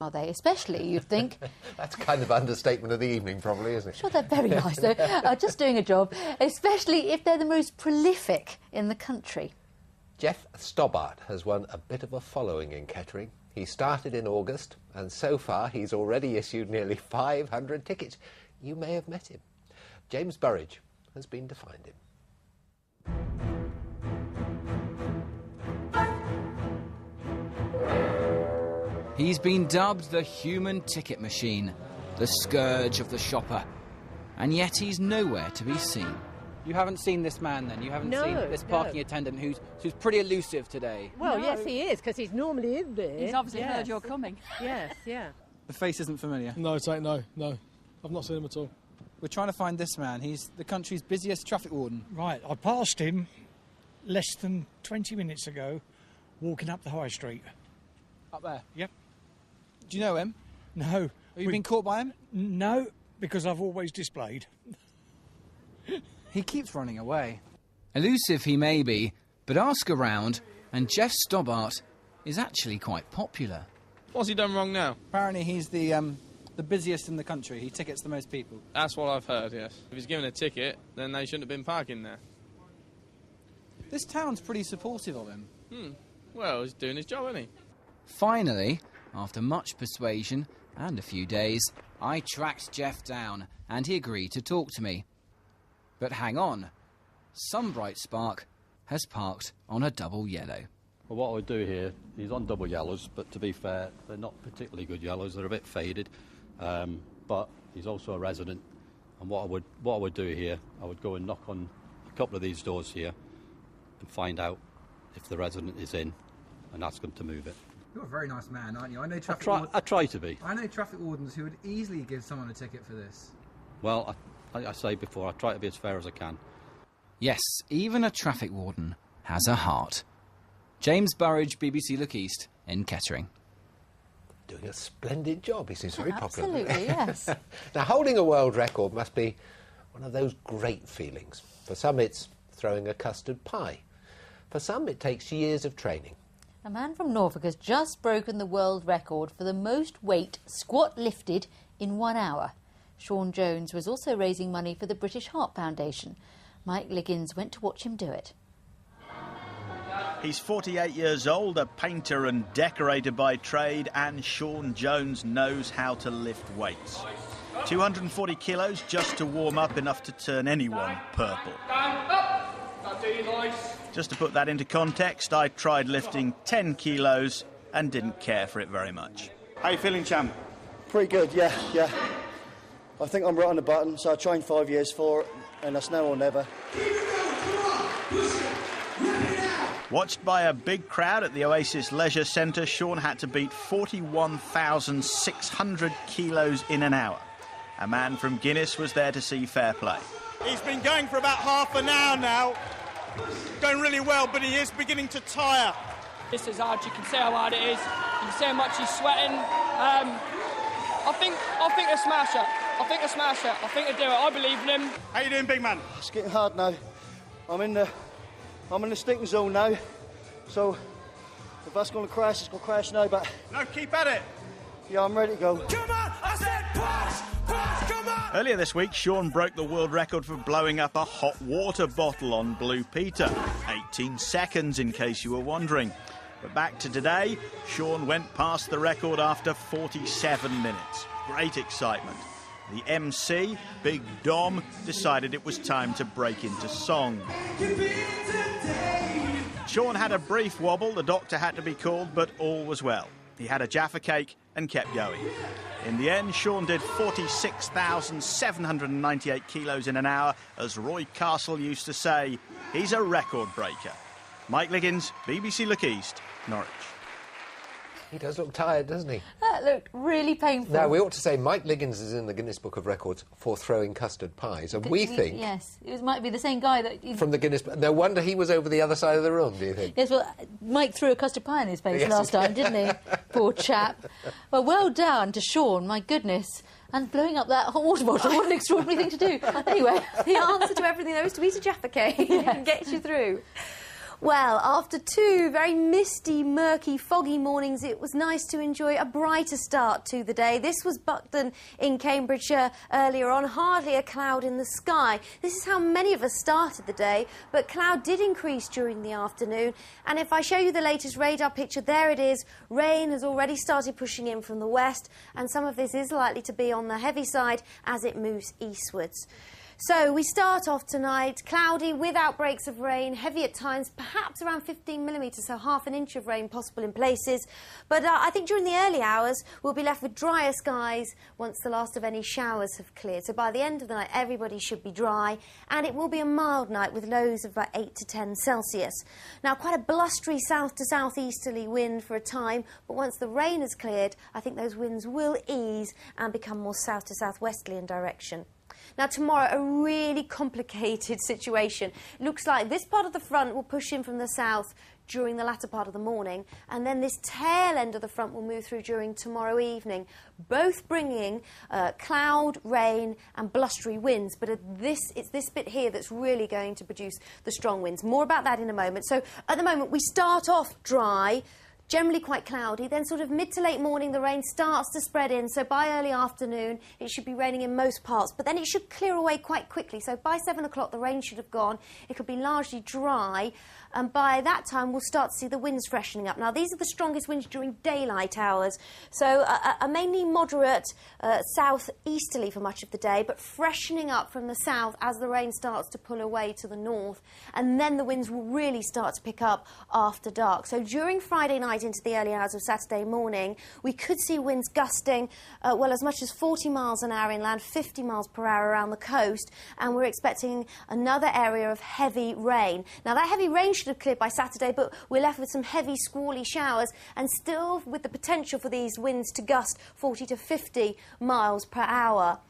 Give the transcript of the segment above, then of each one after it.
are they? Especially, you'd think. That's kind of understatement of the evening, probably, isn't it? Sure, they're very nice, though. Just doing a job, especially if they're the most prolific in the country. Geoff Stobbartt has won a bit of a following in Kettering. He started in August, and so far he's already issued nearly 500 tickets. You may have met him. James Burridge has been to find him. He's been dubbed the human ticket machine, the scourge of the shopper, and yet he's nowhere to be seen. You haven't seen this man, then? You haven't seen this parking attendant who's pretty elusive today? Well, yes, he is, because he's normally in there. He's obviously heard you're coming. Yes, yeah. The face isn't familiar? No, it ain't, no. I've not seen him at all. We're trying to find this man. He's the country's busiest traffic warden. Right, I passed him less than 20 minutes ago, walking up the high street. Up there? Yep. Do you know him? No. Have you been caught by him? No, because I've always displayed. He keeps running away. Elusive he may be, but ask around, and Geoff Stobbartt is actually quite popular. What's he done wrong now? Apparently he's the busiest in the country. He tickets the most people. That's what I've heard, yes. If he's given a ticket, then they shouldn't have been parking there. This town's pretty supportive of him. Well, he's doing his job, isn't he? Finally, after much persuasion and a few days, I tracked Geoff down and he agreed to talk to me. But hang on, some bright spark has parked on a double yellow. Well, what I would do here, he's on double yellows, but to be fair, they're not particularly good yellows, they're a bit faded. But he's also a resident, and what I would do here, I would go and knock on a couple of these doors here and find out if the resident is in and ask them to move it. You're a very nice man, aren't you? I know I try to be. I know traffic wardens who would easily give someone a ticket for this. Well, I say before, I try to be as fair as I can. Yes, even a traffic warden has a heart. James Burridge, BBC Look East, in Kettering. Doing a splendid job. He seems very popular. Absolutely, yes. Now, holding a world record must be one of those great feelings. For some, it's throwing a custard pie. For some, it takes years of training. A man from Norfolk has just broken the world record for the most weight squat lifted in 1 hour. Shaun Jones was also raising money for the British Heart Foundation. Mike Liggins went to watch him do it. He's 48 years old, a painter and decorator by trade, and Shaun Jones knows how to lift weights. 240 kilos just to warm up, enough to turn anyone purple. Just to put that into context, I tried lifting 10 kilos and didn't care for it very much. How you feeling, champ? Pretty good, yeah. I think I'm right on the button, so I trained 5 years for it, and that's now or never. Watched by a big crowd at the Oasis Leisure Centre, Shaun had to beat 41,600 kilos in an hour. A man from Guinness was there to see fair play. He's been going for about half an hour now. Going really well, but he is beginning to tire. This is hard. You can see how hard it is. You can see how much he's sweating. I think a smasher. I think he'll do it. I believe in him. How you doing, big man? It's getting hard now. I'm in the sticking zone now. So if that's going to crash, it's going to crash now. But no, keep at it. Yeah, I'm ready to go. Come on! I said push! Come on! Earlier this week, Shaun broke the world record for blowing up a hot water bottle on Blue Peter. 18 seconds, in case you were wondering. But back to today, Shaun went past the record after 47 minutes. Great excitement. The MC, Big Dom, decided it was time to break into song. Shaun had a brief wobble, the doctor had to be called, but all was well. He had a Jaffa cake and kept going. In the end, Shaun did 46,798 kilos in an hour. As Roy Castle used to say, he's a record breaker. Mike Liggins, BBC Look East, Norwich. He does look tired, doesn't he? That looked really painful. Now, we ought to say Mike Liggins is in the Guinness Book of Records for throwing custard pies, and we think... Yes, it might be the same guy that... From the Guinness... No wonder he was over the other side of the room, do you think? Yes, well, Mike threw a custard pie in his face last time, didn't he? Poor chap. Well done to Shaun, my goodness. And blowing up that hot water bottle, what an extraordinary thing to do. Anyway... The answer to everything, though, is to eat a Jaffa cake and get you through. Well, after 2 very misty, murky, foggy mornings, it was nice to enjoy a brighter start to the day. This was Buckden in Cambridgeshire earlier on, hardly a cloud in the sky. This is how many of us started the day, but cloud did increase during the afternoon. And if I show you the latest radar picture, there it is. Rain has already started pushing in from the west, and some of this is likely to be on the heavy side as it moves eastwards. So we start off tonight cloudy with outbreaks of rain, heavy at times, perhaps around 15 millimetres, so half an inch of rain possible in places. But I think during the early hours we'll be left with drier skies once the last of any showers have cleared. So by the end of the night everybody should be dry, and it will be a mild night with lows of about 8 to 10 Celsius. Now quite a blustery south to southeasterly wind for a time, but once the rain has cleared I think those winds will ease and become more south to southwesterly in direction. Now tomorrow, a really complicated situation. Looks like this part of the front will push in from the south during the latter part of the morning, and then this tail end of the front will move through during tomorrow evening, both bringing cloud, rain and blustery winds. But it's this bit here that's really going to produce the strong winds. More about that in a moment. So at the moment we start off dry, generally quite cloudy, then sort of mid to late morning the rain starts to spread in, so by early afternoon it should be raining in most parts, but then it should clear away quite quickly. So by 7 o'clock the rain should have gone, it'll be largely dry, and by that time we'll start to see the winds freshening up. Now these are the strongest winds during daylight hours, so a mainly moderate south-easterly for much of the day, but freshening up from the south as the rain starts to pull away to the north, and then the winds will really start to pick up after dark. So during Friday night into the early hours of Saturday morning, we could see winds gusting well as much as 40 miles an hour inland, 50 miles per hour around the coast, and we're expecting another area of heavy rain. Now that heavy rain should have cleared by Saturday, but we're left with some heavy squally showers and still with the potential for these winds to gust 40 to 50 miles per hour.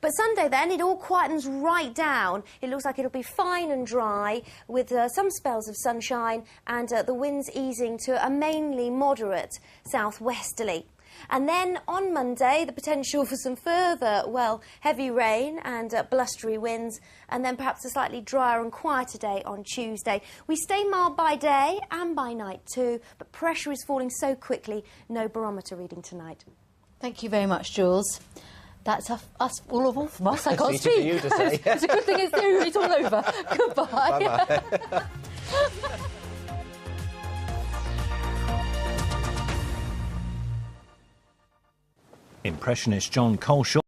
But Sunday then, it all quietens right down. It looks like it'll be fine and dry with some spells of sunshine and the winds easing to a mainly moderate southwesterly. And then on Monday, the potential for some further, well, heavy rain and blustery winds, and then perhaps a slightly drier and quieter day on Tuesday. We stay mild by day and by night too, but pressure is falling so quickly, no barometer reading tonight. Thank you very much, Jules. That's us, all from us. I can't It's easy for you to say. It's a good thing it's all over. Goodbye. Bye-bye. Impressionist John Coleshaw